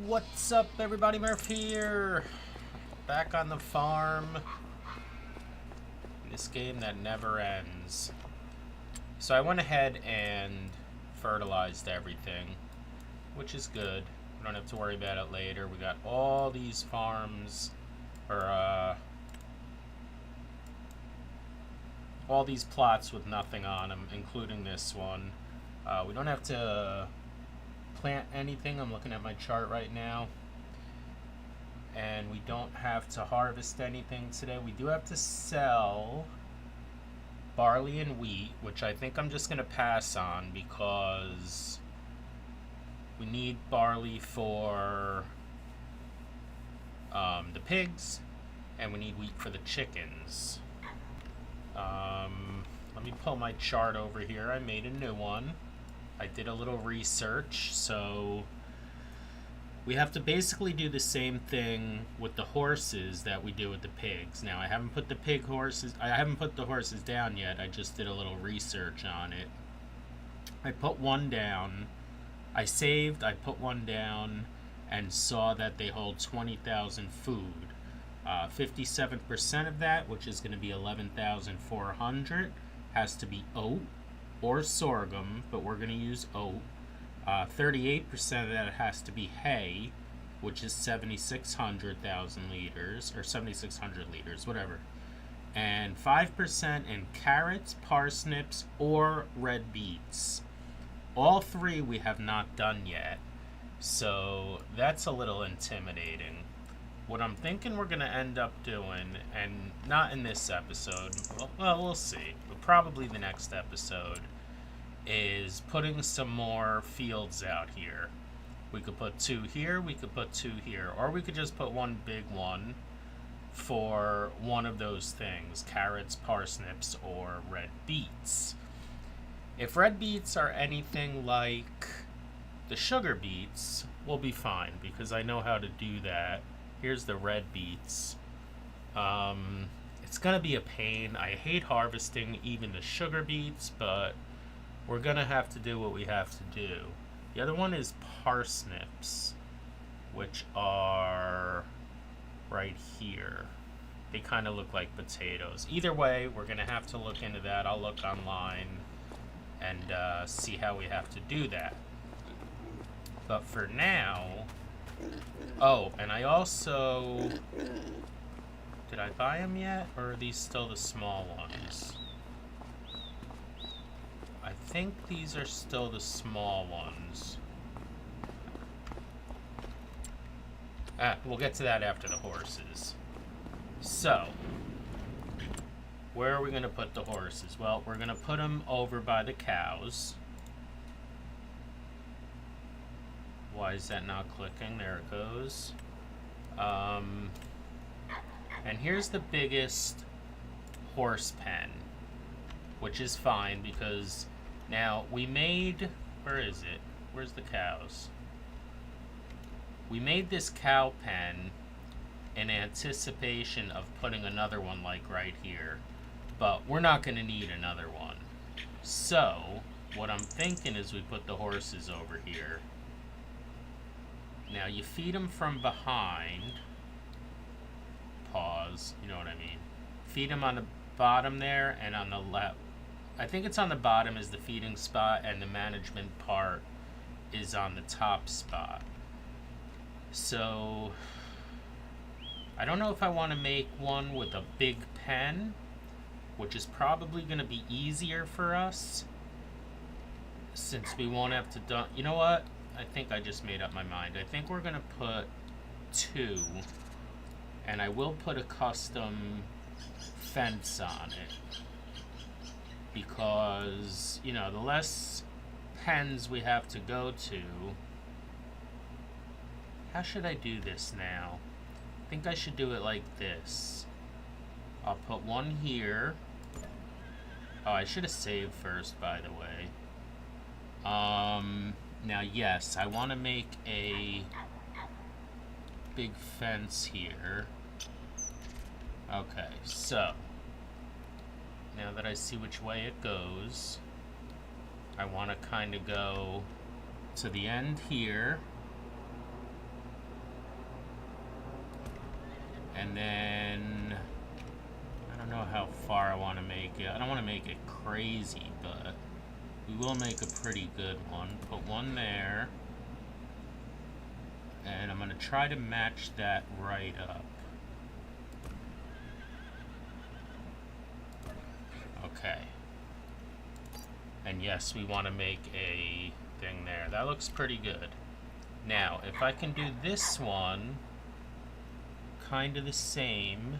What's up, everybody? Murph here. Back on the farm. This game that never ends. So I went ahead and fertilized everything, which is good. We don't have to worry about it later. We got all these farms, or all these plots with nothing on them, including this one. We don't have to plant anything. I'm looking at my chart right now. And we don't have to harvest anything today. We do have to sell barley and wheat, which I think I'm just going to pass on because we need barley for the pigs, and we need wheat for the chickens. Let me pull my chart over here. I made a new one. I did a little research, so we have to basically do the same thing with the horses that we do with the pigs. Now, I haven't put the horses down yet. I just did a little research on it. I put one down. I put one down and saw that they hold 20,000 food. 57% of that, which is going to be 11,400, has to be oat or sorghum, but we're going to use oat. 38% of that has to be hay, which is 7,600,000 liters, or 7,600 liters, whatever. And 5% in carrots, parsnips, or red beets. All three we have not done yet, so that's a little intimidating. What I'm thinking we're going to end up doing, and not in this episode, well, we'll see, but probably the next episode, is putting some more fields out here. We could put 2 here, we could put 2 here, or we could just put one big one for one of those things, carrots, parsnips, or red beets. If red beets are anything like the sugar beets, we'll be fine, because I know how to do that. Here's the red beets. It's gonna be a pain. I hate harvesting even the sugar beets, but we're going to have to do what we have to do. The other one is parsnips, which are right here. They kind of look like potatoes. Either way, we're going to have to look into that. I'll look online and see how we have to do that. But for now... Oh, and I also... Did I buy them yet? Or are these still the small ones? I think these are still the small ones. We'll get to that after the horses. So, where are we going to put the horses? Well, we're going to put them over by the cows. Why is that not clicking? There it goes. And here's the biggest horse pen, which is fine because now we made, where is it? Where's the cows? We made this cow pen in anticipation of putting another one like right here, but we're not going to need another one. So what I'm thinking is we put the horses over here. Now you feed them from behind. Pause, you know what I mean. Feed them on the bottom there, and on the left, I think it's on the bottom is the feeding spot, and the management part is on the top spot. So I don't know if I want to make one with a big pen, which is probably going to be easier for us since we won't have to you know what? I think I just made up my mind. I think we're going to put 2, and I will put a custom fence on it. Because, you know, the less pens we have to go to... How should I do this now? I think I should do it like this. I'll put one here. Oh, I should have saved first, by the way. Now, yes, I want to make a big fence here. Okay, so... Now that I see which way it goes, I want to kind of go to the end here And then I don't know how far I want to make it. I don't want to make it crazy, but we will make a pretty good one. Put one there. And I'm going to try to match that right up. Okay. And yes, we want to make a thing there. That looks pretty good. Now, if I can do this one, kind of the same.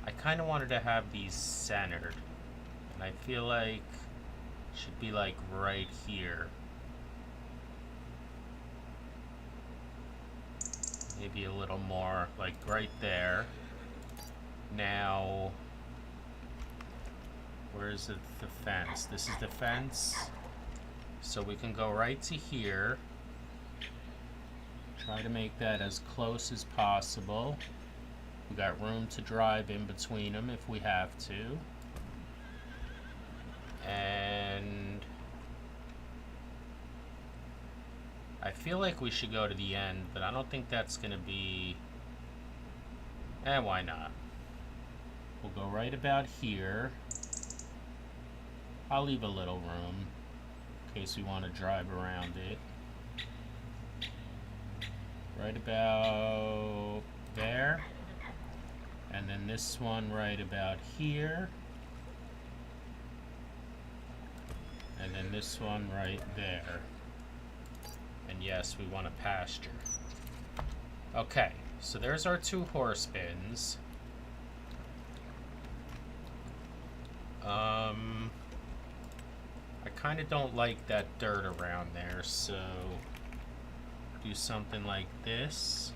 I kind of wanted to have these centered. And I feel like it should be like right here. Maybe a little more, like right there. Now, where is it, the fence? This is the fence. So we can go right to here. Try to make that as close as possible. We got room to drive in between them if we have to. And I feel like we should go to the end, but I don't think that's going to be... why not? We'll go right about here. I'll leave a little room in case we want to drive around it. Right about there. And then this one right about here. And then this one right there. And yes, we want a pasture. Okay, so there's our 2 horse bins. I kind of don't like that dirt around there, so do something like this.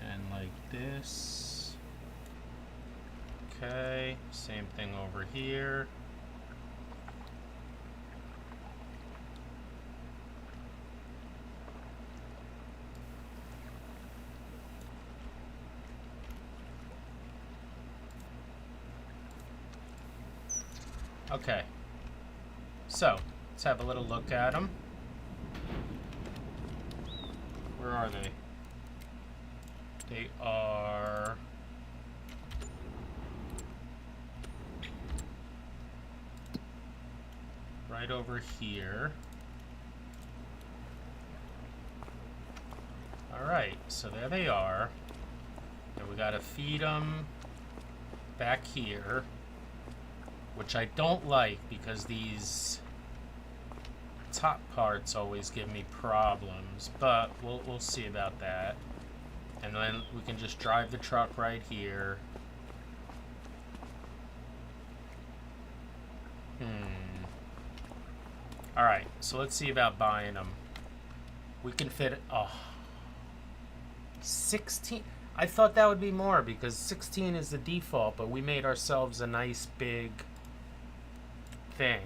And like this. Okay, same thing over here. Okay, so let's have a little look at them. Where are they? They are right over here. Alright, so there they are. And we gotta feed them back here, which I don't like because these top parts always give me problems, but we'll see about that. And then we can just drive the truck right here. Alright, so let's see about buying them. We can fit, 16. I thought that would be more because 16 is the default, but we made ourselves a nice big thing.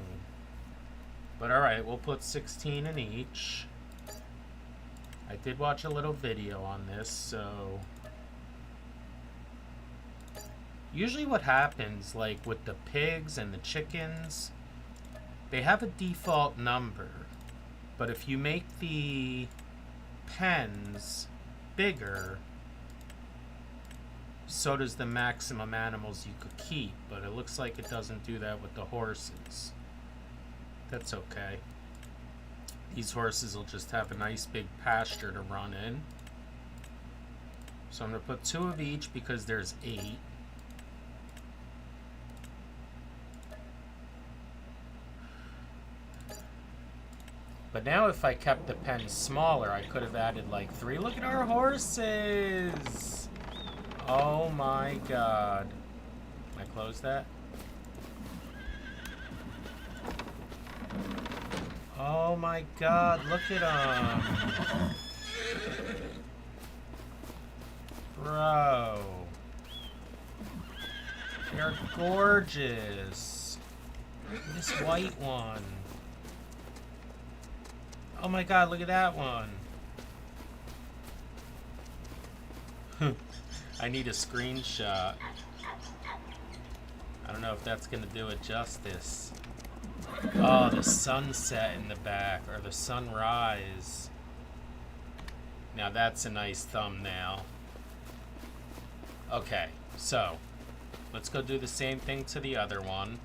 But alright, we'll put 16 in each. I did watch a little video on this, so usually what happens, like with the pigs and the chickens, they have a default number, but if you make the pens bigger, so does the maximum animals you could keep, but it looks like it doesn't do that with the horses. That's okay. These horses will just have a nice big pasture to run in. So I'm going to put 2 of each because there's 8. But now if I kept the pen smaller, I could have added like 3. Look at our horses! Oh my god. Can I close that? Oh my god, look at them. Bro. They're gorgeous. Look at this white one. Oh my god, look at that one. I need a screenshot. I don't know if that's gonna do it justice. Oh, the sunset in the back, or the sunrise. Now that's a nice thumbnail. Okay, so let's go do the same thing to the other one.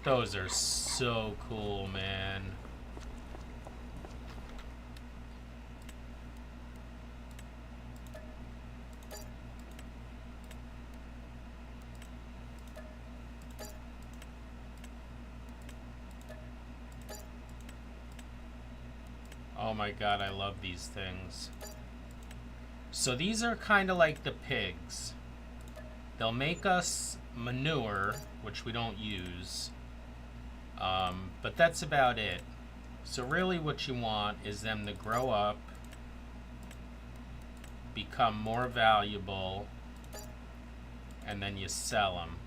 Those are so cool, man. Oh my god, I love these things. So these are kind of like the pigs. They'll make us manure, which we don't use. But that's about it. So really what you want is them to grow up, become more valuable, and then you sell them.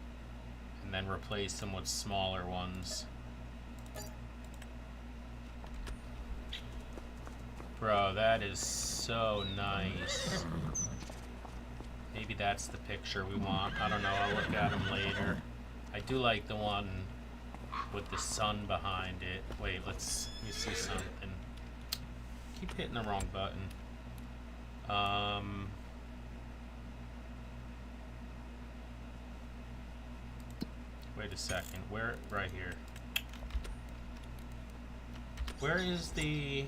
And then replace them with smaller ones. Bro, that is so nice. Maybe that's the picture we want. I don't know, I'll look at them later. I do like the one with the sun behind it. Wait, let me see something. Keep hitting the wrong button. Wait a second. Where? Right here. Where is the...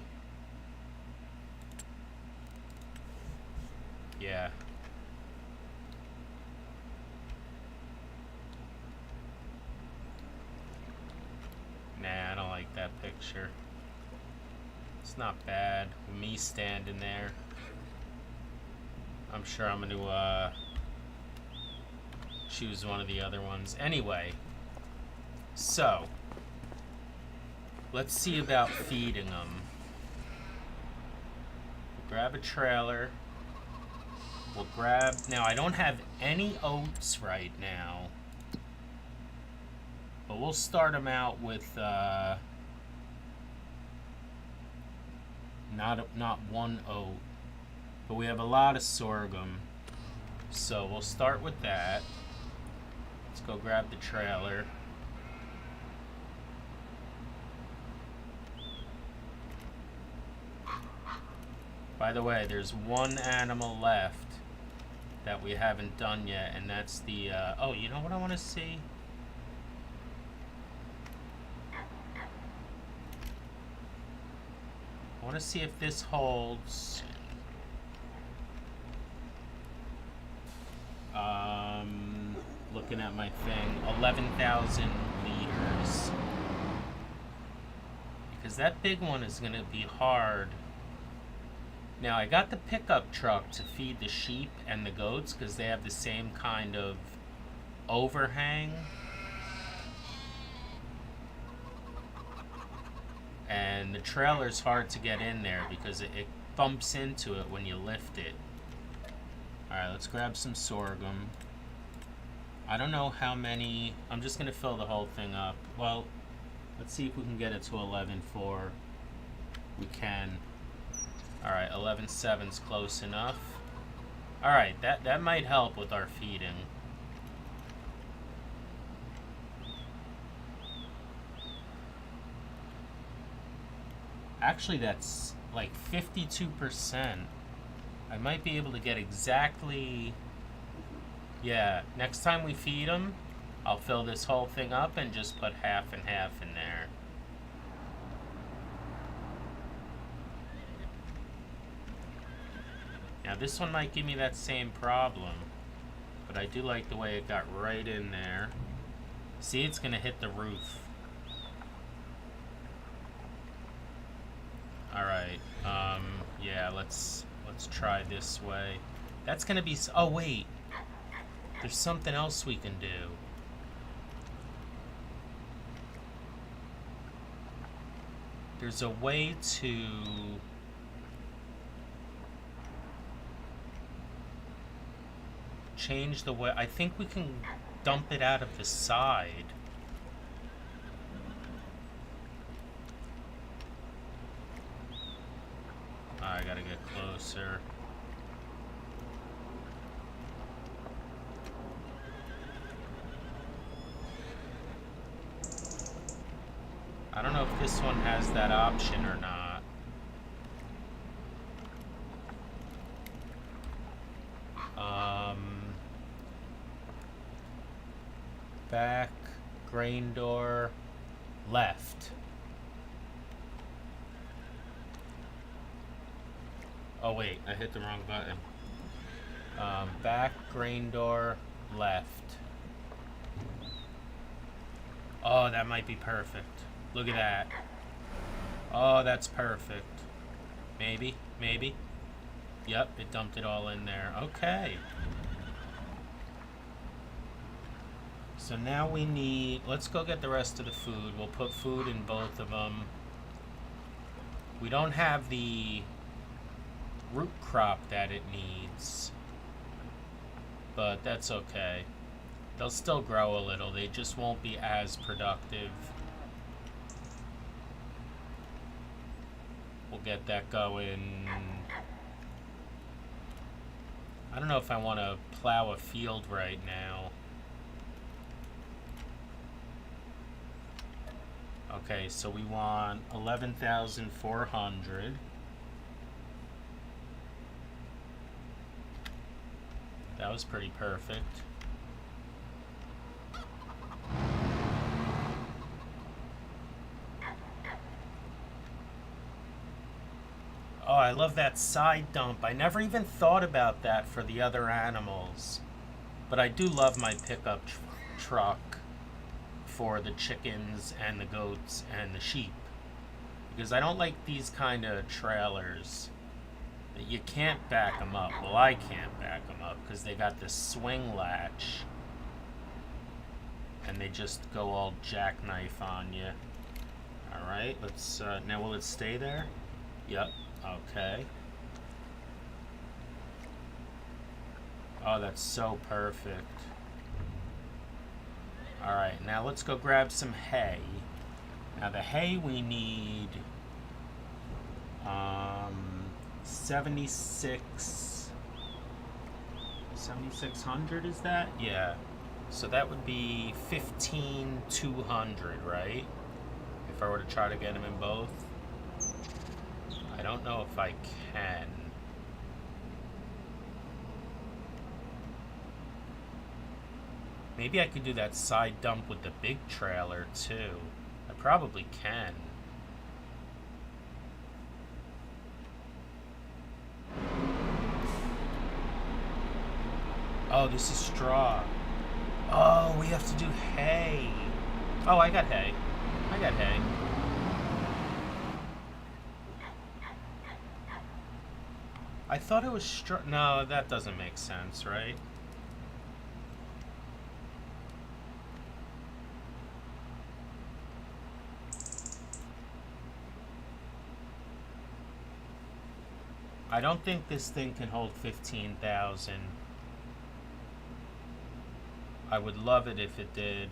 Yeah. Nah, I don't like that picture. It's not bad. Me standing there. I'm sure I'm gonna choose one of the other ones. Anyway, so let's see about feeding them. Grab a trailer. We'll grab... Now, I don't have any oats right now. But we'll start them out with not one oat. But we have a lot of sorghum. So we'll start with that. Let's go grab the trailer. By the way, there's one animal left that we haven't done yet, and that's the... oh, you know what I want to see? I want to see if this holds... looking at my thing, 11,000 liters. Because that big one is going to be hard. Now, I got the pickup truck to feed the sheep and the goats because they have the same kind of overhang. And the trailer's hard to get in there because it bumps into it when you lift it. Alright, let's grab some sorghum. I don't know how many... I'm just going to fill the whole thing up. Well, let's see if we can get it to 11.4. We can. Alright, 11.7's close enough. Alright, that might help with our feeding. Actually, that's like 52%. I might be able to get exactly... Yeah, next time we feed them, I'll fill this whole thing up and just put half and half in there. Now this one might give me that same problem, but I do like the way it got right in there. See, it's gonna hit the roof. Alright, yeah, let's try this way. That's gonna be... Oh, wait. There's something else we can do. There's a way to... change the way... I think we can dump it out of the side. I gotta get closer. I don't know if this one has that option or not. Back, grain door, left. Oh wait, I hit the wrong button. Back, grain door, left. Oh, that might be perfect. Look at that. Oh, that's perfect. Maybe, maybe. Yep, it dumped it all in there. Okay. So now we need, let's go get the rest of the food. We'll put food in both of them. We don't have the root crop that it needs, but that's okay. They'll still grow a little. They just won't be as productive. We'll get that going. I don't know if I want to plow a field right now. Okay, so we want 11,400. That was pretty perfect. Oh, I love that side dump. I never even thought about that for the other animals. But I do love my pickup truck for the chickens and the goats and the sheep. Because I don't like these kind of trailers that you can't back them up. Well, I can't back them up because they got this swing latch. And they just go all jackknife on you. Alright, let's, now will it stay there? Yep, okay. Oh, that's so perfect. Alright, now let's go grab some hay. Now the hay we need 7,600 is that? Yeah. So that would be 15,200, right? If I were to try to get them in both. I don't know if I can. Maybe I could do that side dump with the big trailer too. I probably can. Oh, this is straw. Oh, we have to do hay. Oh, I got hay. I got hay. I thought it was straw. No, that doesn't make sense, right? I don't think this thing can hold 15,000. I would love it if it did.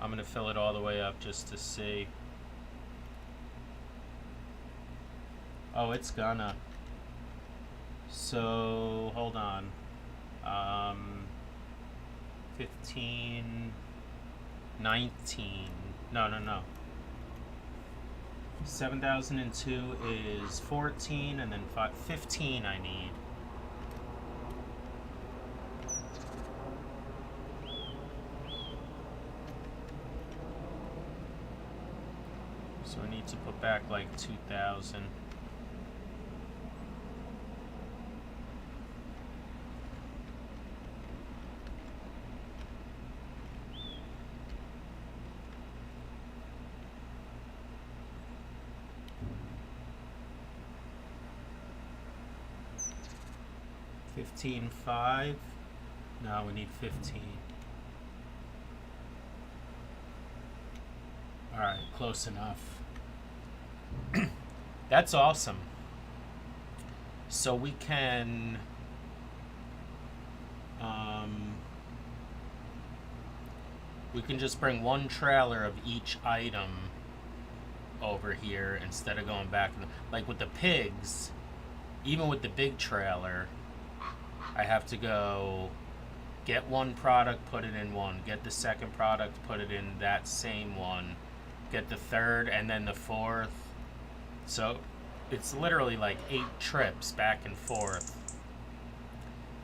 I'm gonna fill it all the way up just to see. Oh, it's gonna. So, hold on. 15, 19. No. 7,002 is 14, and then 15 I need. So I need to put back like 2,000. $15,500. No, we need 15. Alright, close enough. That's awesome. So we can just bring one trailer of each item over here instead of going back. Like with the pigs, even with the big trailer, I have to go get one product, put it in one, get the second product, put it in that same one, get the third, and then the fourth. So it's literally like 8 trips back and forth.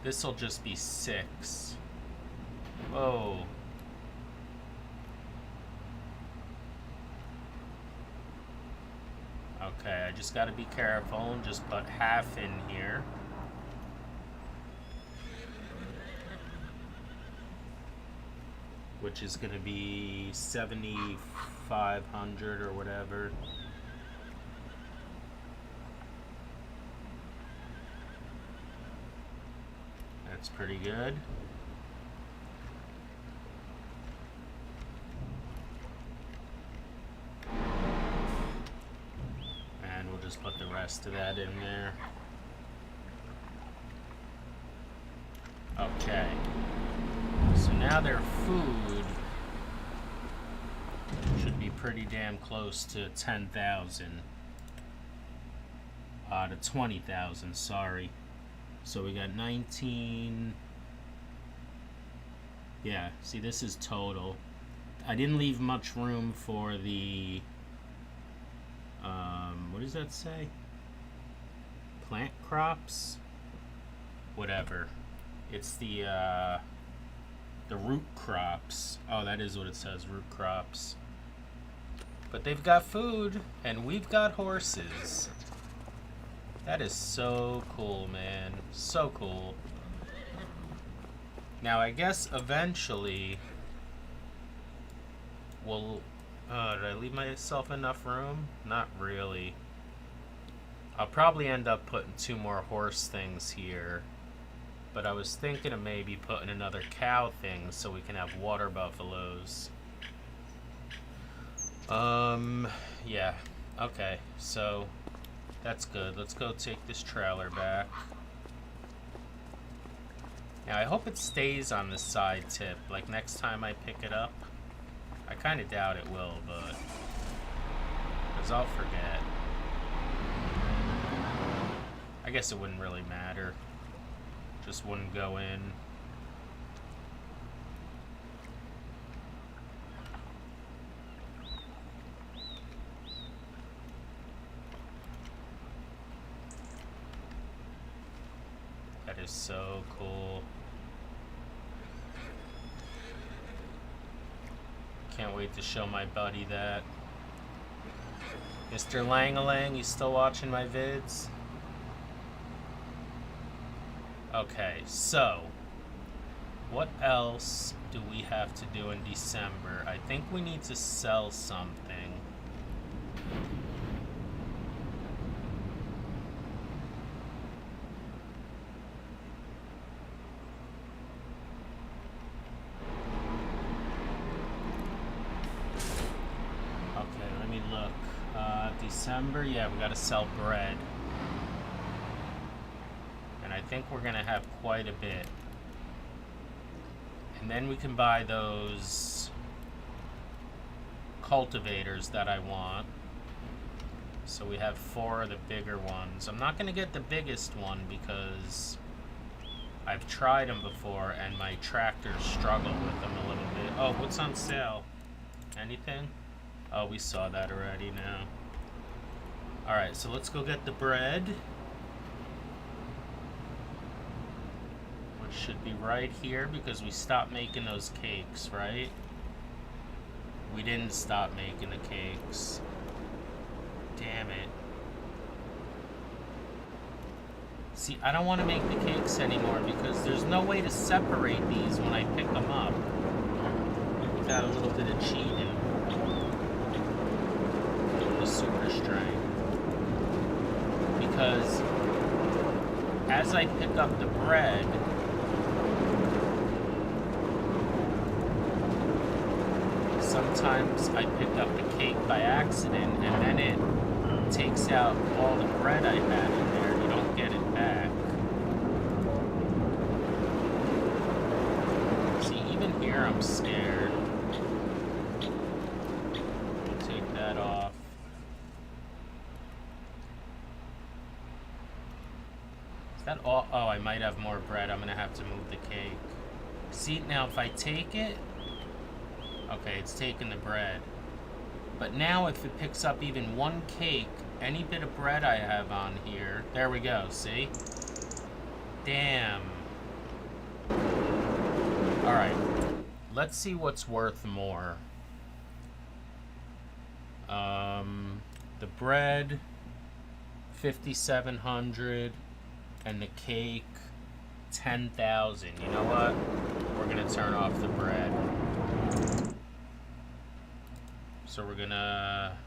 This will just be 6. Whoa. Okay, I just gotta be careful and just put half in here. Which is gonna be 7,500 or whatever. That's pretty good. And we'll just put the rest of that in there. Okay. So now their food should be pretty damn close to 10,000. To 20,000, sorry. So we got 19. Yeah, see, this is total. I didn't leave much room for the, what does that say? Plant crops? Whatever. It's the root crops. Oh, that is what it says, root crops. But they've got food, and we've got horses. That is so cool, man. So cool. Now, I guess eventually we'll... did I leave myself enough room? Not really. I'll probably end up putting 2 more horse things here. But I was thinking of maybe putting another cow thing so we can have water buffaloes. Yeah. Okay, so that's good. Let's go take this trailer back. Now, I hope it stays on the side tip, like next time I pick it up. I kind of doubt it will, but... because I'll forget. I guess it wouldn't really matter. Just wouldn't go in. That is so cool. Can't wait to show my buddy that. Mr. Lang-a-Lang, you still watching my vids? Okay, so what else do we have to do in December? I think we need to sell something. Okay, let me look. December, yeah, we gotta sell bread. I think we're gonna have quite a bit, and then we can buy those cultivators that I want. So we have 4 of the bigger ones. I'm not gonna get the biggest one because I've tried them before and my tractors struggle with them a little bit. Oh, what's on sale? Anything? Oh, we saw that already now. Alright, so let's go get the bread. Should be right here because we stopped making those cakes, right? We didn't stop making the cakes. Damn it. See, I don't want to make the cakes anymore because there's no way to separate these when I pick them up without a little bit of cheating. Doing the super strength. Because as I pick up the bread, sometimes I pick up the cake by accident and then it takes out all the bread I had in there. You don't get it back. See, even here I'm scared. We'll take that off. That all? Oh, I might have more bread. I'm gonna have to move the cake. See, now if I take it... Okay, it's taking the bread. But now if it picks up even one cake, any bit of bread I have on here... There we go, see? Damn. Alright. Let's see what's worth more. The bread, 5,700, and the cake, 10,000. You know what? We're gonna turn off the bread. So we're gonna...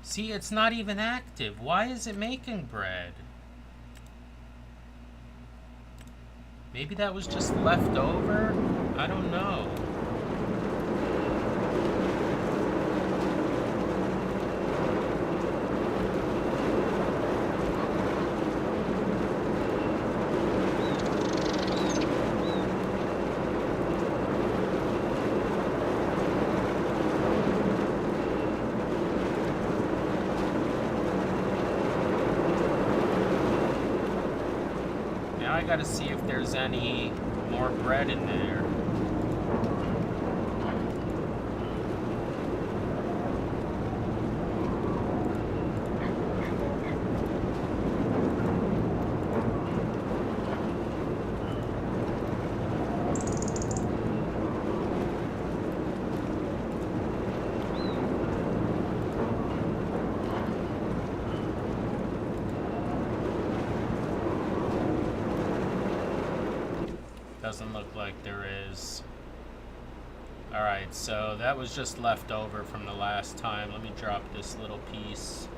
See, it's not even active. Why is it making bread? Maybe that was just left over? I don't know. I gotta see if there's any more bread in there. Doesn't look like there is. Alright, so that was just left over from the last time. Let me drop this little piece.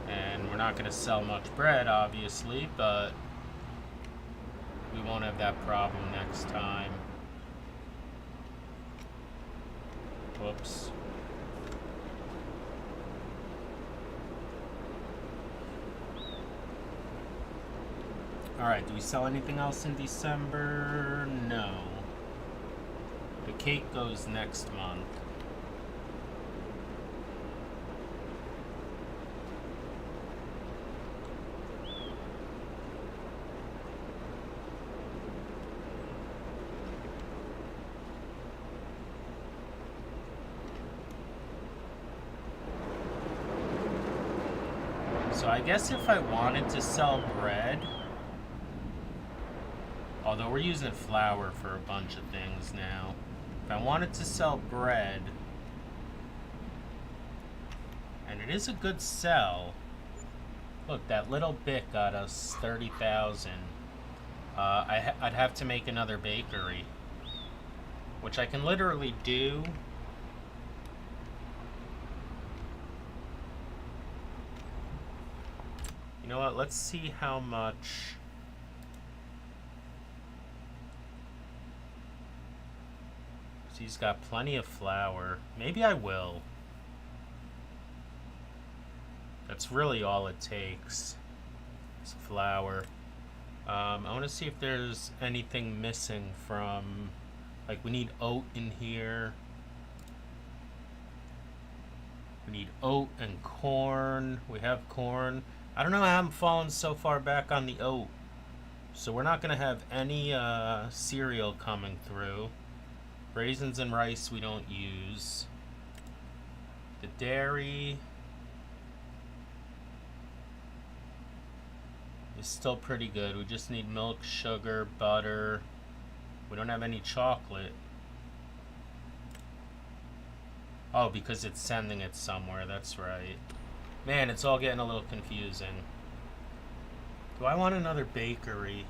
And we're not going to sell much bread, obviously, but we won't have that problem next time. Whoops. Alright, do we sell anything else in December? No. The cake goes next month. So I guess if I wanted to sell bread... Although we're using flour for a bunch of things now. If I wanted to sell bread, and it is a good sell. Look, that little bit got us 30,000. I'd have to make another bakery, which I can literally do. You know what? Let's see how much. He's got plenty of flour. Maybe I will. That's really all it takes. It's flour. I want to see if there's anything missing from... Like, we need oat in here. We need oat and corn. We have corn. I don't know how I'm falling so far back on the oat. So we're not going to have any cereal coming through. Raisins and rice we don't use. The dairy is still pretty good. We just need milk, sugar, butter. We don't have any chocolate. Oh, because it's sending it somewhere. That's right. Man, it's all getting a little confusing. Do I want another bakery?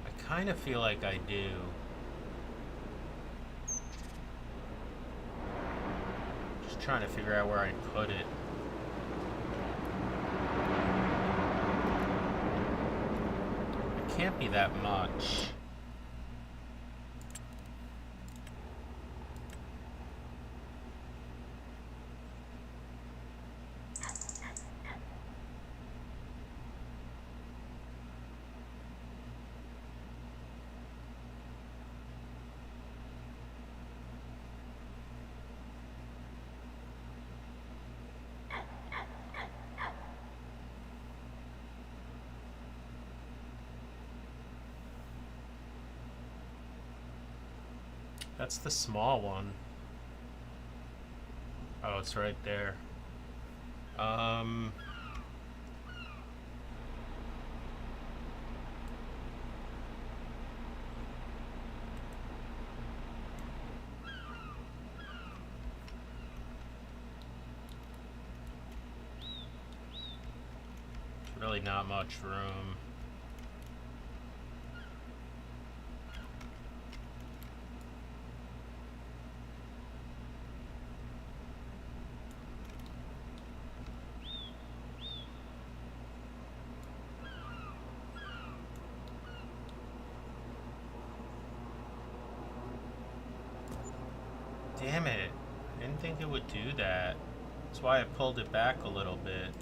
I kind of feel like I do. Trying to figure out where I put it. It can't be that much. That's the small one. Oh, it's right there. Really not much room. Damn it. I didn't think it would do that. That's why I pulled it back a little bit.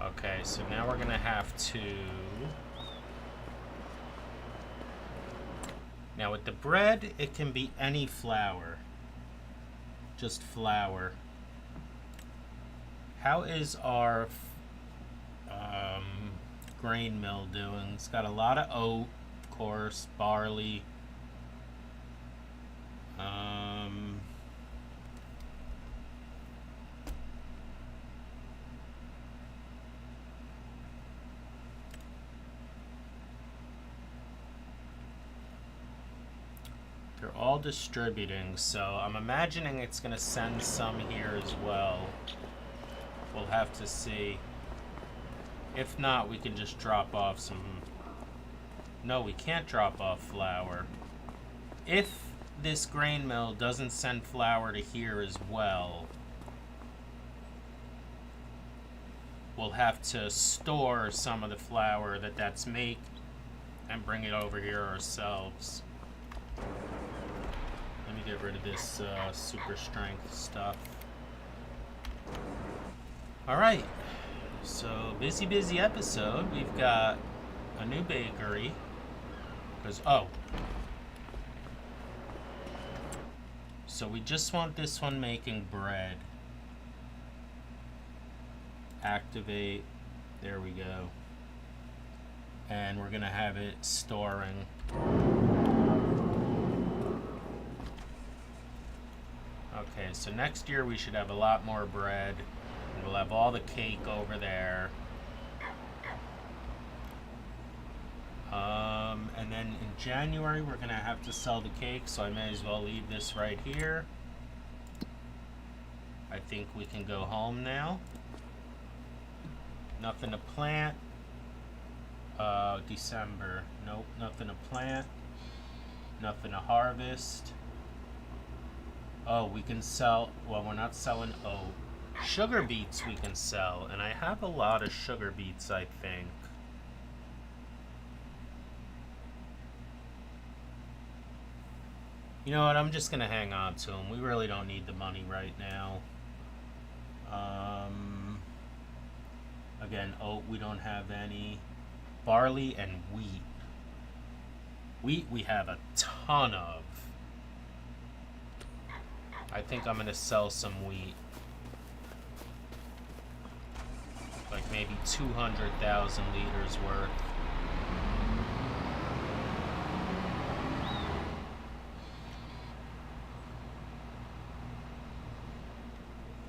Okay, so now we're gonna have to... Now with the bread, it can be any flour. Just flour. How is our grain mill doing? It's got a lot of oat, of course, barley. They're all distributing, so I'm imagining it's going to send some here as well. We'll have to see. If not, we can just drop off some... No, we can't drop off flour. If this grain mill doesn't send flour to here as well, we'll have to store some of the flour that's make and bring it over here ourselves. Let me get rid of this super strength stuff. Alright, so busy episode. We've got a new bakery. So we just want this one making bread. Activate. There we go. And we're gonna have it storing. Okay, so next year we should have a lot more bread. And we'll have all the cake over there. And then in January we're gonna have to sell the cake, so I may as well leave this right here. I think we can go home now. Nothing to plant. December. Nope, nothing to plant. Nothing to harvest. Oh, we can sell... Well, we're not selling oat. Sugar beets we can sell, and I have a lot of sugar beets, I think. You know what, I'm just gonna hang on to them. We really don't need the money right now. Again, oat, we don't have any. Barley and wheat. Wheat we have a ton of. I think I'm gonna sell some wheat. Like maybe 200,000 liters worth.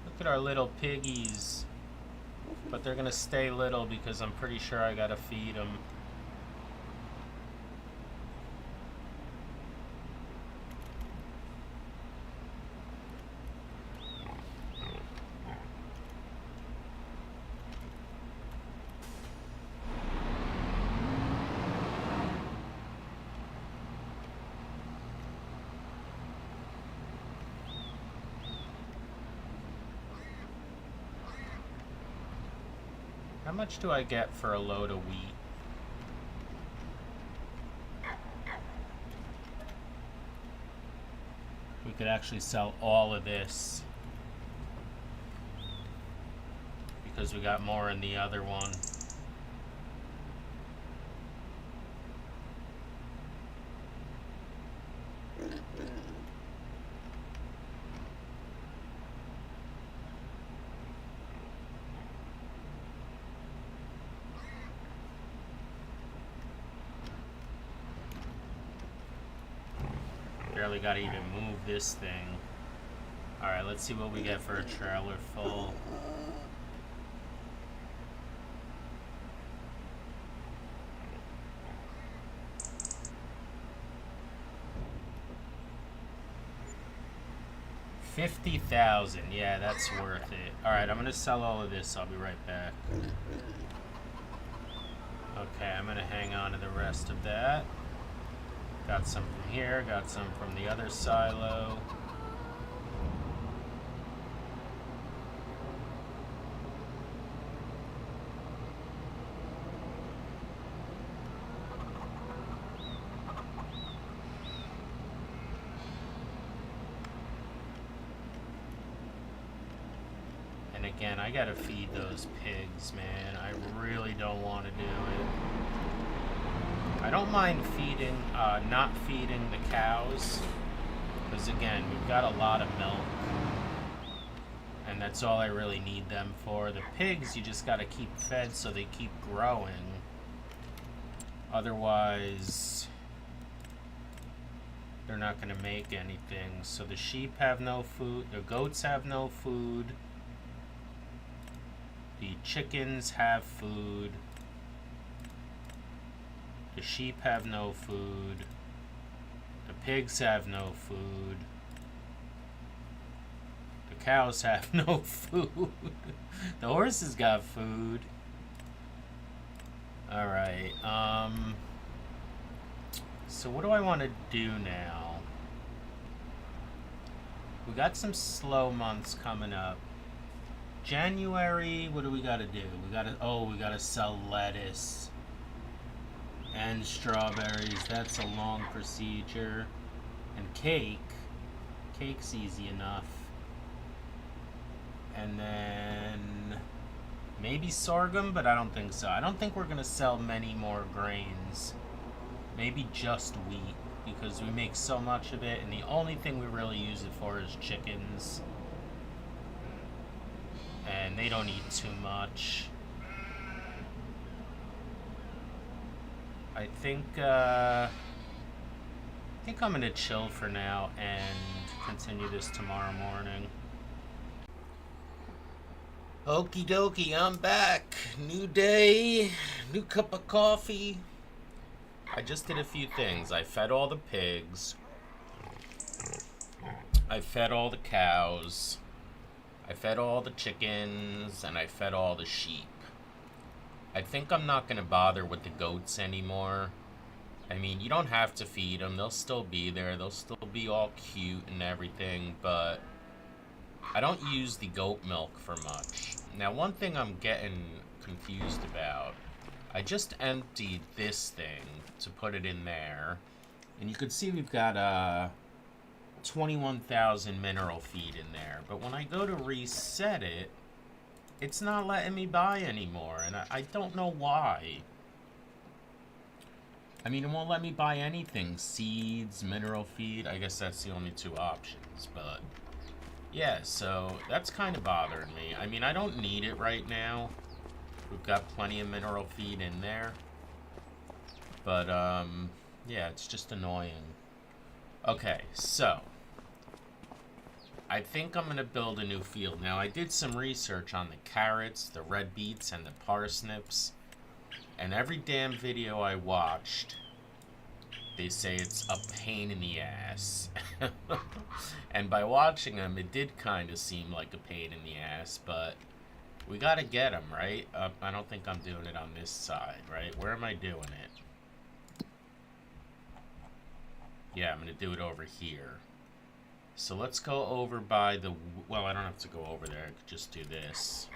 Look at our little piggies. But they're gonna stay little because I'm pretty sure I gotta feed them. much do I get for a load of wheat? We could actually sell all of this because we got more in the other one. Barely got to even move this thing. Alright, let's see what we get for a trailer full. $50,000. Yeah, that's worth it. Alright, I'm gonna sell all of this. I'll be right back. Okay, I'm gonna hang on to the rest of that. Got some from here, got some from the other silo. And again, I gotta feed those pigs, man. I really don't want to do it. I don't mind feeding, not feeding the cows, because again, we've got a lot of milk, and that's all I really need them for. The pigs, you just gotta keep fed so they keep growing. Otherwise, they're not gonna make anything. So the sheep have no food, the goats have no food, the chickens have food. The sheep have no food. The pigs have no food. The cows have no food. The horses got food. Alright, so what do I want to do now? We got some slow months coming up. January, what do we gotta do? We gotta sell lettuce. And strawberries, that's a long procedure. And cake. Cake's easy enough. And then maybe sorghum, but I don't think so. I don't think we're gonna sell many more grains. Maybe just wheat, because we make so much of it, and the only thing we really use it for is chickens. And they don't eat too much. I think I'm gonna chill for now and continue this tomorrow morning. Okie dokie, I'm back. New day, new cup of coffee. I just did a few things. I fed all the pigs. I fed all the cows. I fed all the chickens, and I fed all the sheep. I think I'm not going to bother with the goats anymore. I mean, you don't have to feed them. They'll still be there. They'll still be all cute and everything, but I don't use the goat milk for much. Now, one thing I'm getting confused about, I just emptied this thing to put it in there, and you can see we've got 21,000 mineral feed in there, but when I go to reset it, it's not letting me buy anymore, and I don't know why. I mean, it won't let me buy anything. Seeds, mineral feed, I guess that's the only two options, but yeah, so that's kind of bothering me. I mean, I don't need it right now. We've got plenty of mineral feed in there. But, yeah, it's just annoying. Okay, so I think I'm going to build a new field. Now, I did some research on the carrots, the red beets, and the parsnips. And every damn video I watched, they say it's a pain in the ass. And by watching them, it did kind of seem like a pain in the ass, but we got to get them, right? I don't think I'm doing it on this side, right? Where am I doing it? Yeah, I'm going to do it over here. So let's go over by the... Well, I don't have to go over there. I could just do this.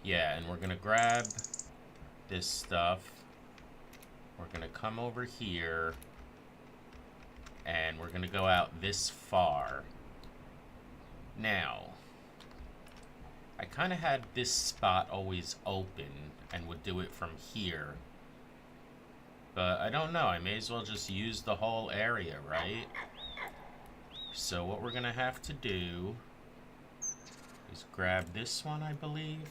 Yeah, and we're gonna grab this stuff. We're gonna come over here, and we're gonna go out this far. Now, I kind of had this spot always open and would do it from here. But I don't know, I may as well just use the whole area, right? So what we're gonna have to do is grab this one, I believe.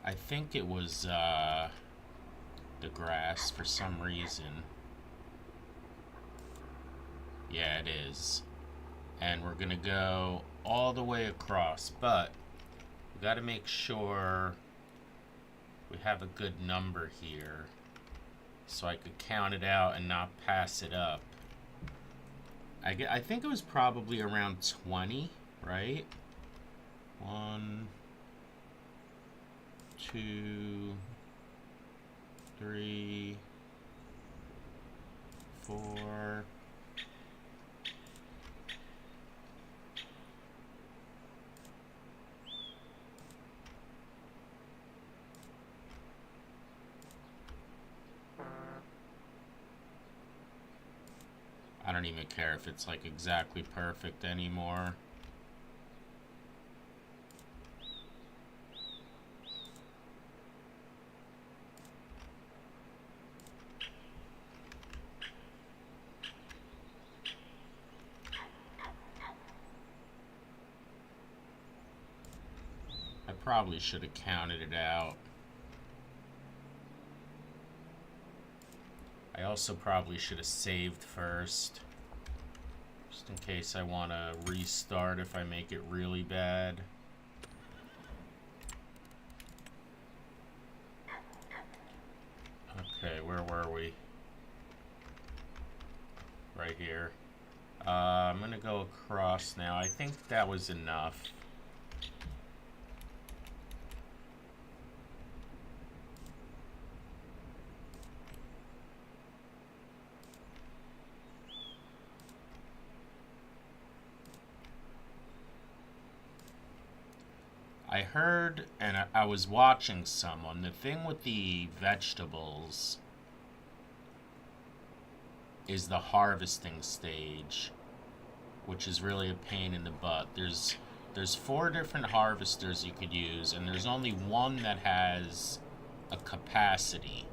I think it was the grass for some reason. Yeah, it is. And we're gonna go all the way across, but we gotta make sure we have a good number here so I could count it out and not pass it up. I think it was probably around 20, right? 1, 2, 3, 4. I don't even care if it's like exactly perfect anymore. I probably should have counted it out. I also probably should have saved first, just in case I want to restart if I make it really bad. Okay, where were we? Right here. I'm gonna go across now. I think that was enough. I heard, and I was watching someone, the thing with the vegetables is the harvesting stage, which is really a pain in the butt. There's 4 different harvesters you could use, and there's only one that has a capacity,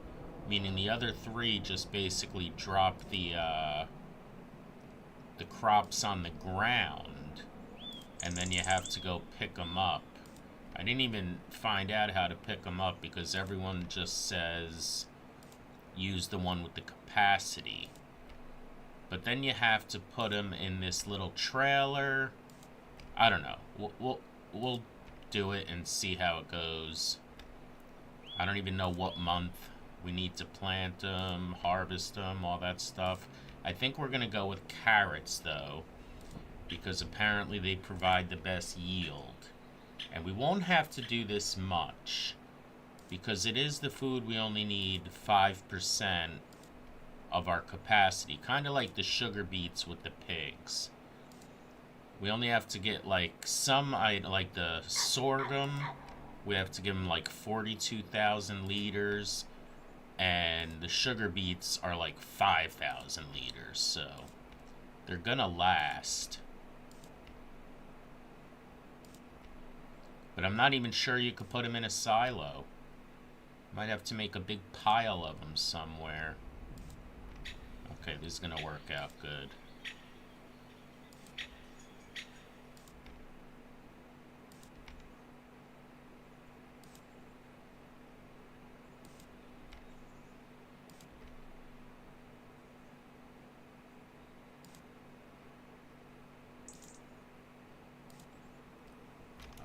meaning the other 3 just basically drop the crops on the ground, and then you have to go pick them up. I didn't even find out how to pick them up because everyone just says use the one with the capacity. But then you have to put them in this little trailer. I don't know. We'll do it and see how it goes. I don't even know what month we need to plant them, harvest them, all that stuff. I think we're gonna go with carrots though, because apparently they provide the best yield. And we won't have to do this much, because it is the food we only need 5% of our capacity. Kind of like the sugar beets with the pigs. We only have to get like like the sorghum, we have to give them like 42,000 liters. And the sugar beets are like 5,000 liters, so they're gonna last. But I'm not even sure you could put them in a silo. Might have to make a big pile of them somewhere. Okay, this is gonna work out good.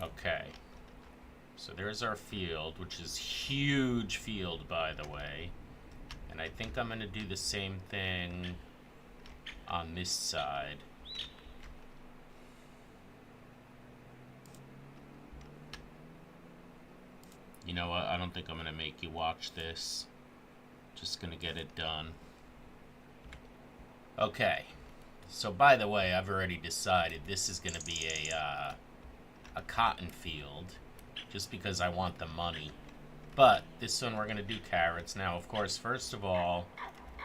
Okay, so there's our field, which is huge field, by the way. And I think I'm going to do the same thing on this side. You know what? I don't think I'm going to make you watch this. Just gonna get it done. Okay. So by the way, I've already decided this is gonna be a cotton field, just because I want the money. But this one we're gonna do carrots. Now, of course, first of all,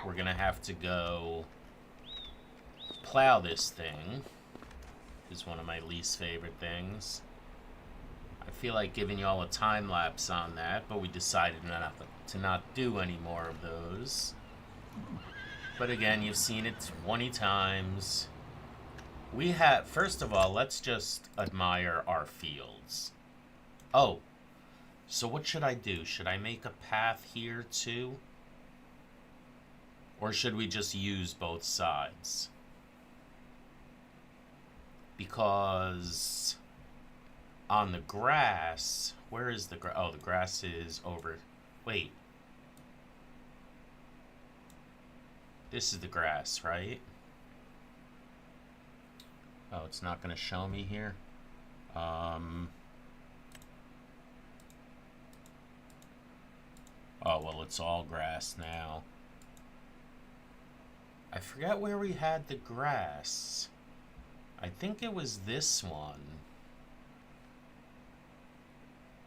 we're gonna have to go plow this thing. Is one of my least favorite things. I feel like giving you all a time lapse on that, but we decided to not do any more of those. But again, you've seen it 20 times. We have, first of all, let's just admire our fields. Oh, so what should I do? Should I make a path here too? Or should we just use both sides? Because on the grass, where is the grass? Oh, the grass is over. Wait. This is the grass, right? Oh, it's not going to show me here. Oh, well, it's all grass now. I forgot where we had the grass. I think it was this one.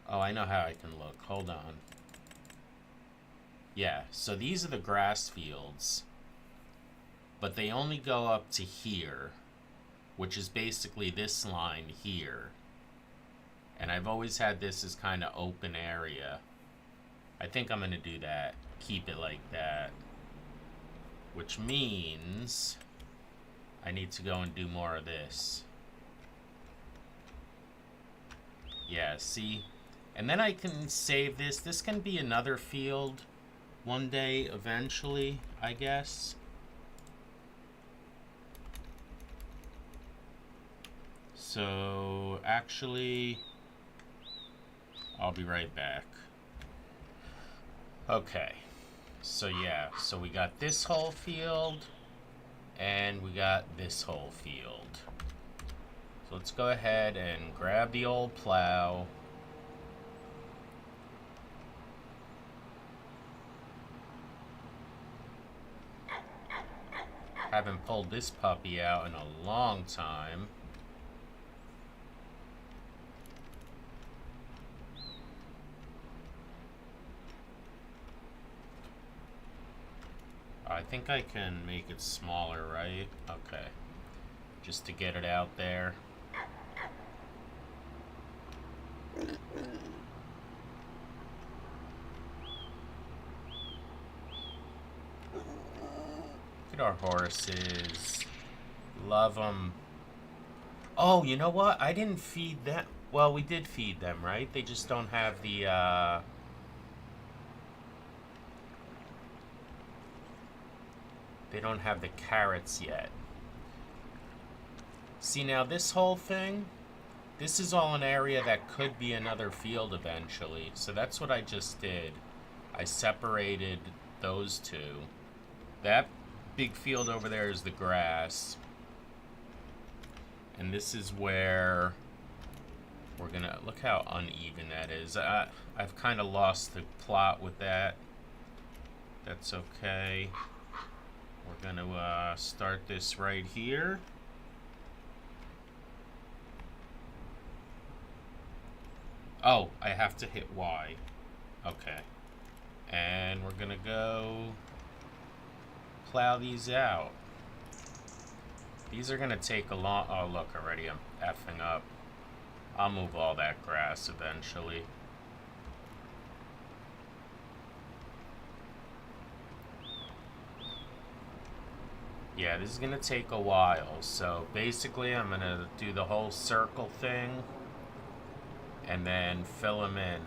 Oh, I know how I can look. Hold on. Yeah, so these are the grass fields. But they only go up to here, which is basically this line here. And I've always had this as kind of open area. I think I'm going to do that. Keep it like that. Which means I need to go and do more of this. Yeah, see? And then I can save this. This can be another field one day eventually, I guess. So, actually, I'll be right back. Okay. So, yeah. So, we got this whole field, and we got this whole field. So, let's go ahead and grab the old plow. Haven't pulled this puppy out in a long time. I think I can make it smaller, right? Okay. Just to get it out there. Look at our horses. Love them. Oh, you know what? I didn't feed them. Well, we did feed them, right? They just don't have the, they don't have the carrots yet. See, now this whole thing, this is all an area that could be another field eventually. So that's what I just did. I separated those two. That big field over there is the grass. And this is where we're gonna, look how uneven that is. I've kind of lost the plot with that. That's okay. We're gonna start this right here. Oh, I have to hit Y. Okay. And we're gonna go plow these out. These are gonna take a long, oh look, already I'm effing up. I'll move all that grass eventually. Yeah, this is gonna take a while, so basically I'm gonna do the whole circle thing and then fill them in.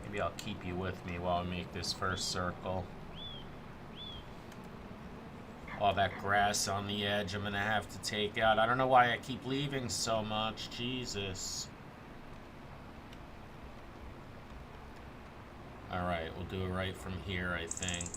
Maybe I'll keep you with me while I make this first circle. All that grass on the edge I'm gonna have to take out. I don't know why I keep leaving so much, Jesus. Alright, we'll do it right from here, I think.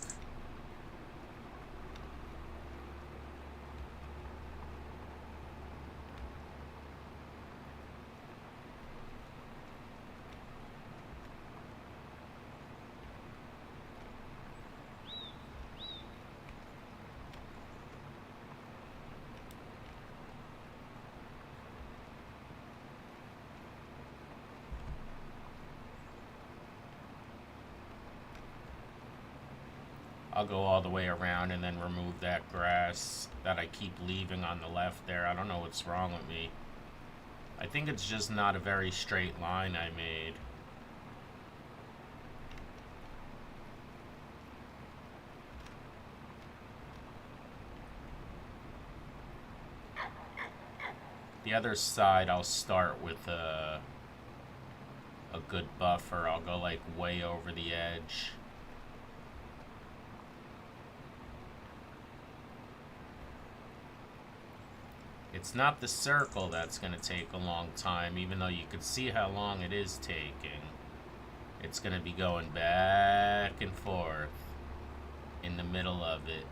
I'll go all the way around and then remove that grass that I keep leaving on the left there. I don't know what's wrong with me. I think it's just not a very straight line I made. The other side, I'll start with a good buffer. I'll go like way over the edge. It's not the circle that's going to take a long time, even though you can see how long it is taking. It's going to be going back and forth in the middle of it.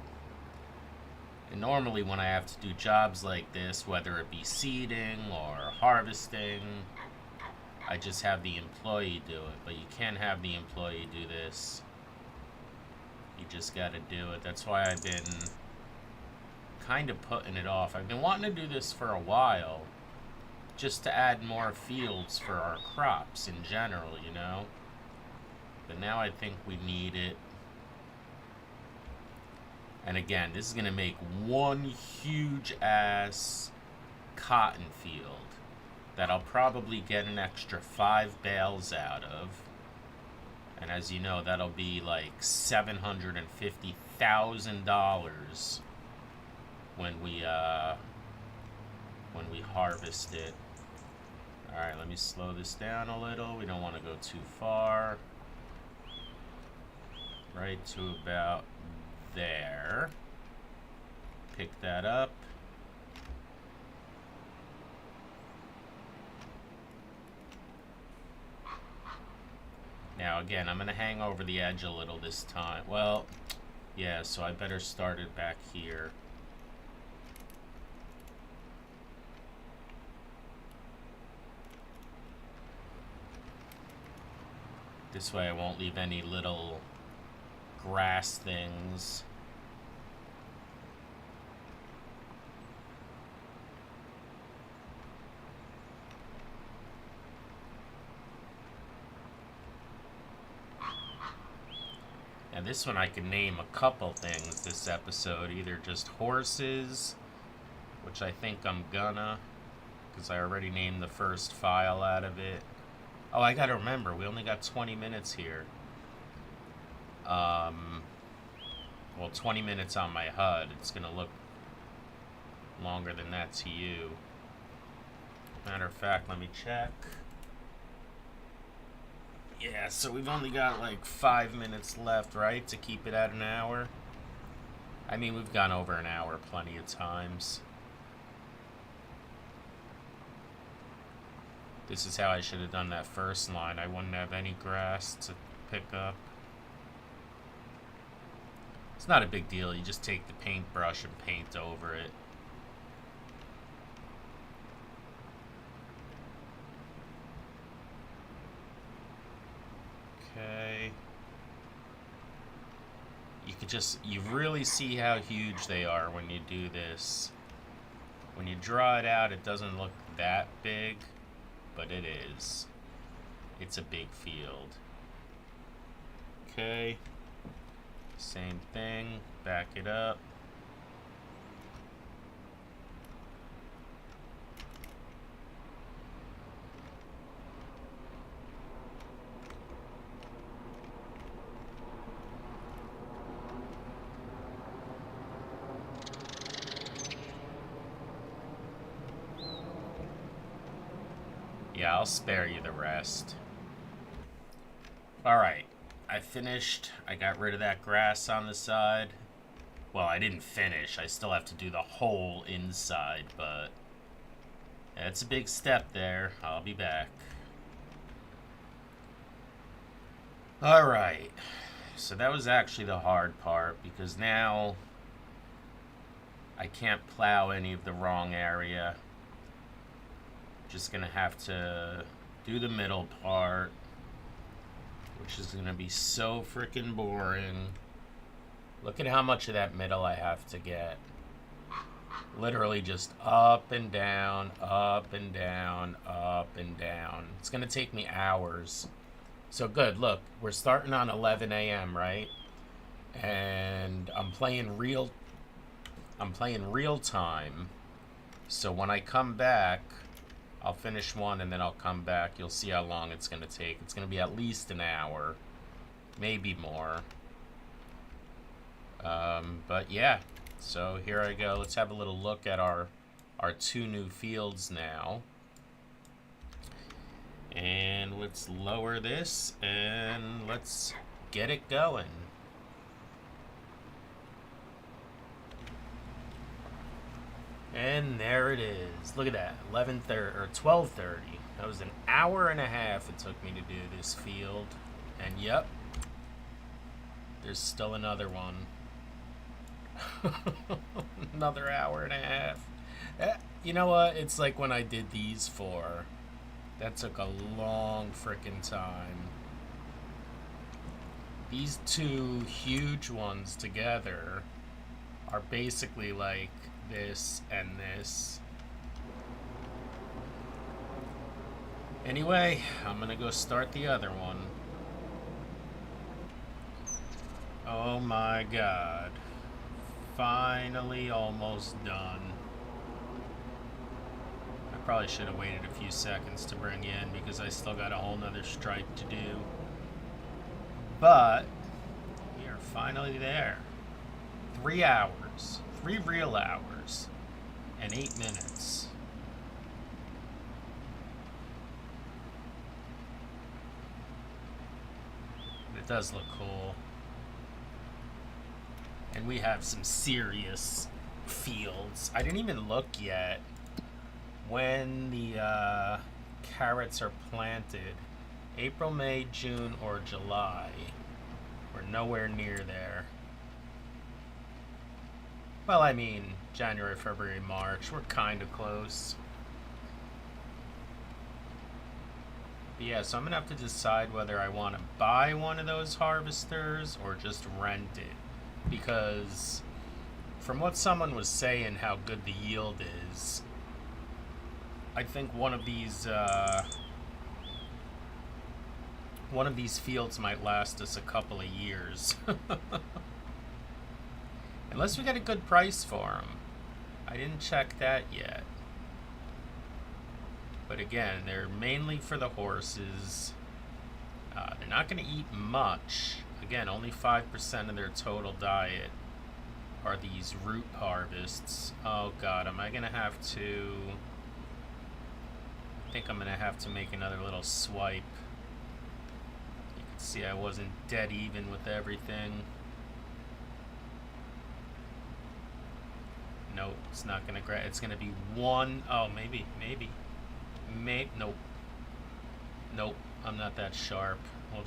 And normally when I have to do jobs like this, whether it be seeding or harvesting, I just have the employee do it. But you can't have the employee do this. You just got to do it. That's why I've been kind of putting it off. I've been wanting to do this for a while, just to add more fields for our crops in general, you know? But now I think we need it. And again, this is going to make one huge ass cotton field that I'll probably get an extra 5 bales out of. And as you know, that'll be like $750,000 when we harvest it. All right, let me slow this down a little. We don't want to go too far. Right to about there. Pick that up. Now again, I'm going to hang over the edge a little this time. Well, yeah, so I better start it back here. This way I won't leave any little grass things. Now this one I can name a couple things this episode. Either just horses, which I think I'm gonna, because I already named the first file out of it. Oh, I gotta remember, we only got 20 minutes here. Well, 20 minutes on my HUD. It's gonna look longer than that to you. Matter of fact, let me check. Yeah, so we've only got like 5 minutes left, right, to keep it at an hour? I mean, we've gone over an hour plenty of times. This is how I should have done that first line. I wouldn't have any grass to pick up. It's not a big deal. You just take the paintbrush and paint over it. Okay. You really see how huge they are when you do this. When you draw it out, it doesn't look that big, but it is. It's a big field. Okay. Same thing, back it up. Yeah, I'll spare you the rest. Alright, I finished. I got rid of that grass on the side. Well, I didn't finish. I still have to do the whole inside, but it's a big step there. I'll be back. Alright, so that was actually the hard part, because now I can't plow any of the wrong area. Just gonna have to do the middle part, which is gonna be so freaking boring. Look at how much of that middle I have to get. Literally just up and down, up and down, up and down. It's gonna take me hours. So good, look, we're starting on 11 a.m., right? and I'm playing real time. So when I come back, I'll finish one and then I'll come back. You'll see how long it's going to take. It's going to be at least an hour, maybe more. But yeah, so here I go. Let's have a little look at our 2 new fields now. And let's lower this and let's get it going. And there it is. Look at that, 11:30 or 12:30. That was an hour and a half it took me to do this field. And yep, there's still another one. Another hour and a half. You know what? It's like when I did these 4. That took a long frickin' time. These 2 huge ones together are basically like this and this. Anyway, I'm gonna go start the other one. Oh my god. Finally almost done. I probably should have waited a few seconds to bring you in because I still got a whole nother stripe to do. But we are finally there. 3 hours. 3 real hours. And 8 minutes. It does look cool. And we have some serious fields. I didn't even look yet when the carrots are planted. April, May, June, or July. We're nowhere near there. Well, I mean, January, February, March. We're kind of close. But yeah, so I'm going to have to decide whether I want to buy one of those harvesters or just rent it. Because from what someone was saying how good the yield is, I think one of these fields might last us a couple of years. Unless we get a good price for them. I didn't check that yet. But again, they're mainly for the horses. They're not going to eat much. Again, only 5% of their total diet are these root harvests. Oh god, am I going to have to... I think I'm going to have to make another little swipe. You can see I wasn't dead even with everything. Nope, it's not going to grab. It's going to be 1... Oh, maybe. Nope. Nope, I'm not that sharp. We'll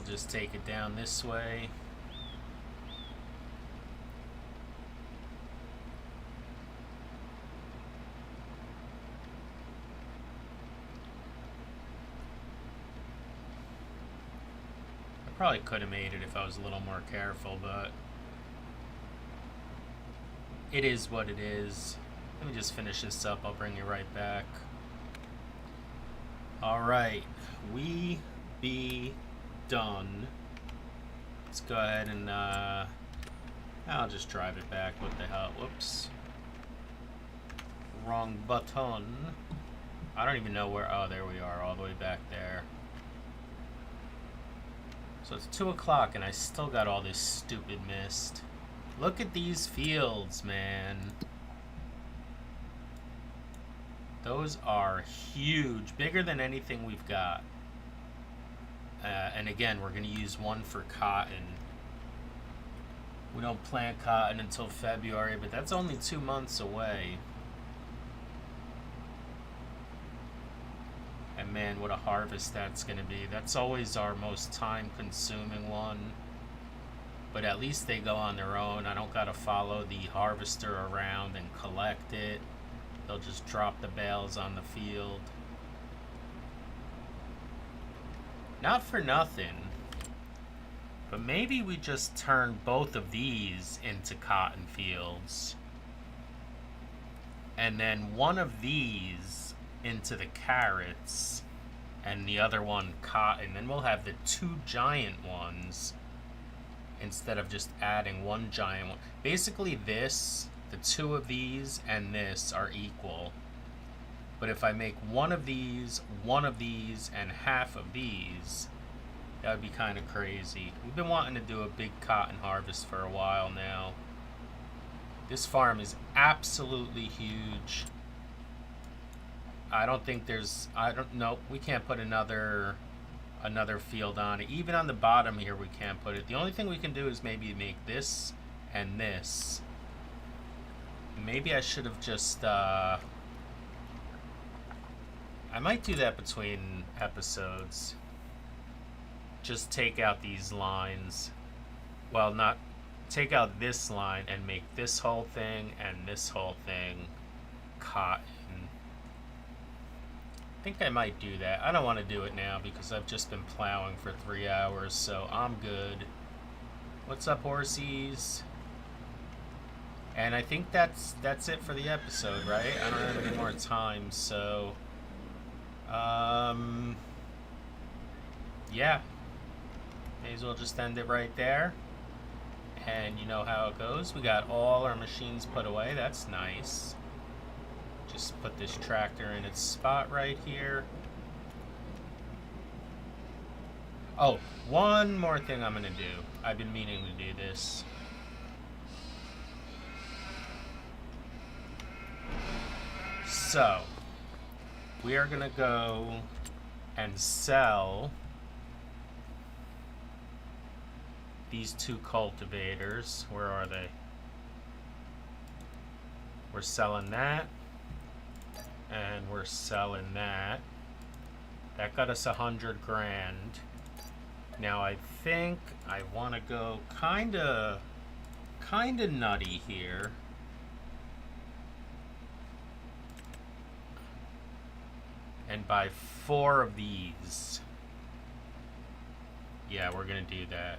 just take it down this way. I probably could have made it if I was a little more careful, but it is what it is. Let me just finish this up. I'll bring you right back. Alright, we be done. Let's go ahead and I'll just drive it back. What the hell? Whoops. Wrong button. I don't even know where... Oh, there we are, all the way back there. So it's 2 o'clock and I still got all this stupid mist. Look at these fields, man. Those are huge. Bigger than anything we've got. And again, we're going to use one for cotton. We don't plant cotton until February, but that's only 2 months away. And man, what a harvest that's going to be. That's always our most time-consuming one. But at least they go on their own. I don't got to follow the harvester around and collect it. They'll just drop the bales on the field. Not for nothing, but maybe we just turn both of these into cotton fields. And then one of these into the carrots and the other one cotton. Then we'll have the 2 giant ones. instead of just adding one giant one. Basically this, the two of these, and this are equal. But if I make one of these, and half of these, that would be kind of crazy. We've been wanting to do a big cotton harvest for a while now. This farm is absolutely huge. I don't think there's, we can't put another field on it. Even on the bottom here, we can't put it. The only thing we can do is maybe make this and this. Maybe I should have just, I might do that between episodes. Just take out these lines. Well, not take out this line and make this whole thing and this whole thing cotton. I think I might do that. I don't want to do it now because I've just been plowing for 3 hours, so I'm good. What's up, horsies? And I think that's it for the episode, right? I don't have any more time, so yeah. May as well just end it right there. And you know how it goes. We got all our machines put away. That's nice. Just put this tractor in its spot right here. Oh, one more thing I'm going to do. I've been meaning to do this. So, we are going to go and sell these two cultivators. Where are they? We're selling that. And we're selling that. That got us 100 grand. Now I think I want to go kinda nutty here. And buy 4 of these. Yeah, we're gonna do that.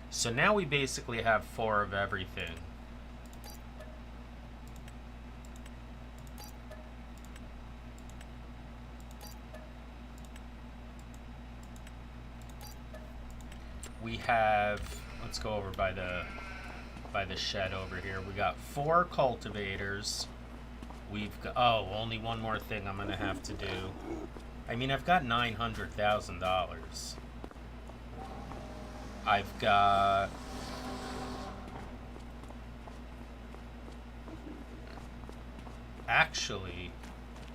So now we basically have 4 of everything. We have, let's go over by the shed over here. We got 4 cultivators. We've got, oh, only one more thing I'm gonna have to do. I mean, I've got $900,000. I've got actually,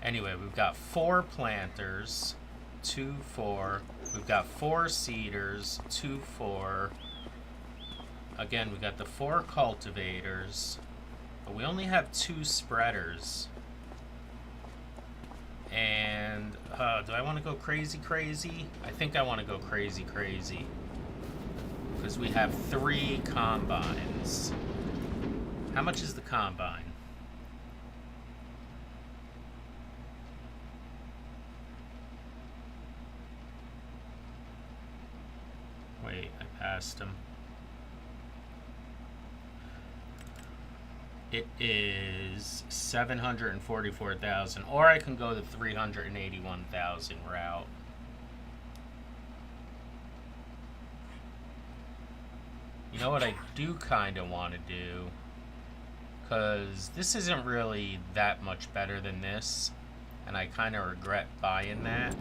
anyway, we've got 4 planters, 2, 4. We've got 4 seeders, 2, 4. Again, we got the 4 cultivators, but we only have 2 spreaders. And do I want to go crazy? I think I want to go crazy. Because we have 3 combines. How much is the combine? Wait, I passed him. It is 744,000, or I can go the 381,000 route. You know what I do kind of want to do? Because this isn't really that much better than this, and I kind of regret buying that.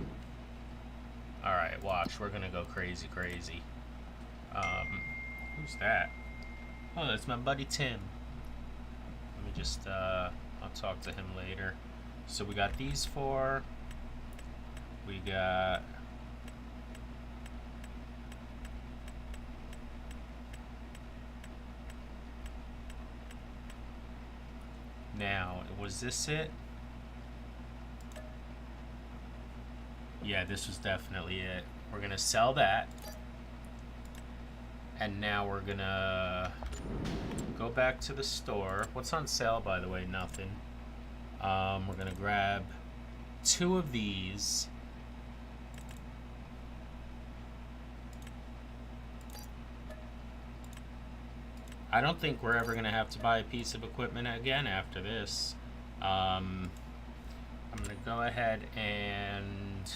Alright, watch. We're going to go crazy. Who's that? Oh, that's my buddy Tim. Let me just, I'll talk to him later. So we got these 4. We got... Now, was this it? Yeah, this was definitely it. We're gonna sell that. And now we're gonna go back to the store. What's on sale, by the way? Nothing. We're gonna grab 2 of these. I don't think we're ever gonna have to buy a piece of equipment again after this. I'm gonna go ahead and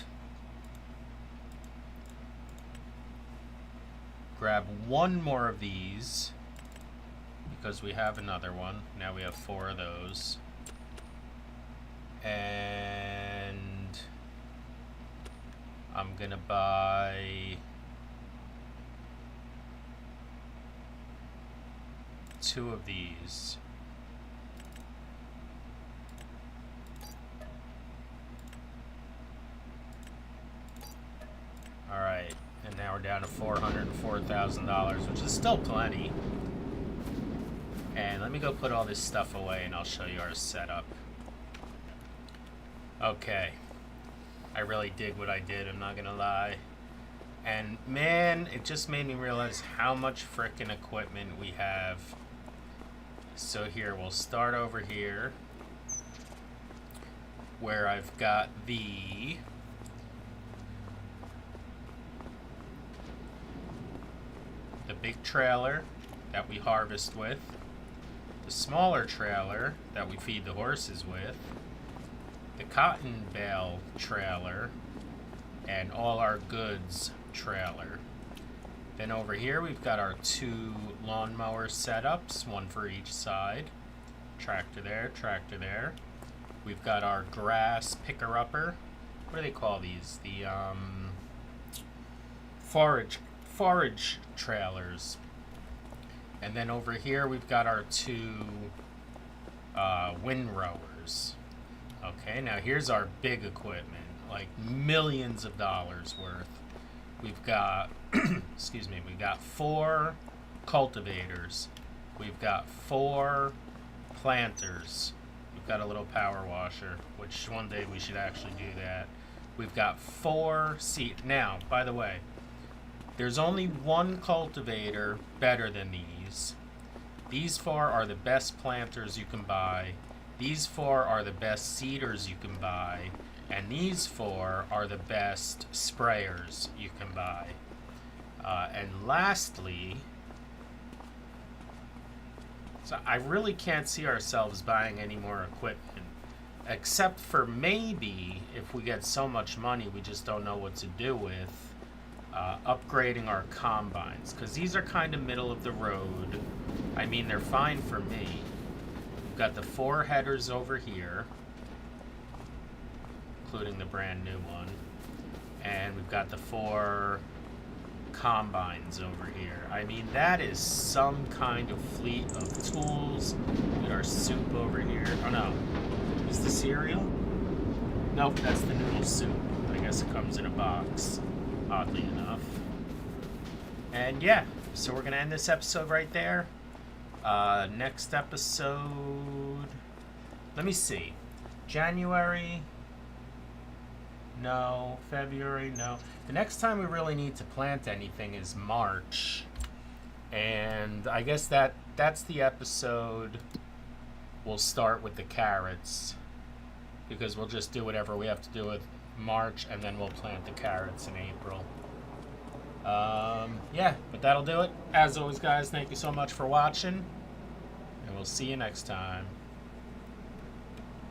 grab one more of these because we have another one. Now we have 4 of those. And I'm gonna buy 2 of these. Alright, and now we're down to $404,000, which is still plenty. And let me go put all this stuff away and I'll show you our setup. Okay. I really dig what I did, I'm not gonna lie. And man, it just made me realize how much frickin' equipment we have. So here, we'll start over here where I've got the big trailer that we harvest with, the smaller trailer that we feed the horses with, the cotton bale trailer, and all our goods trailer. Then over here we've got our 2 lawnmower setups, one for each side. Tractor there. We've got our grass picker-upper. What do they call these? The forage trailers. And then over here we've got our 2 windrowers. Okay, now here's our big equipment, like millions of dollars worth. We've got, excuse me, we've got 4 cultivators. We've got 4 planters. We've got a little power washer, which one day we should actually do that. We've got 4 seed. Now, by the way, there's only one cultivator better than these. These 4 are the best planters you can buy. These 4 are the best seeders you can buy. And these 4 are the best sprayers you can buy. And lastly, so I really can't see ourselves buying any more equipment. Except for maybe, if we get so much money we just don't know what to do with, upgrading our combines, because these are kind of middle of the road. I mean, they're fine for me. We've got the 4 headers over here, including the brand new one, and we've got the 4 combines over here. I mean, that is some kind of fleet of tools. We got our soup over here. Oh no, is the cereal? Nope, that's the noodle soup. I guess it comes in a box, oddly enough. And yeah, so we're gonna end this episode right there. Next episode, let me see, January, no. February, no. The next time we really need to plant anything is March, and I guess that's the episode. We'll start with the carrots, because we'll just do whatever we have to do with March, and then we'll plant the carrots in April. Yeah, but that'll do it. As always, guys, thank you so much for watching, and we'll see you next time.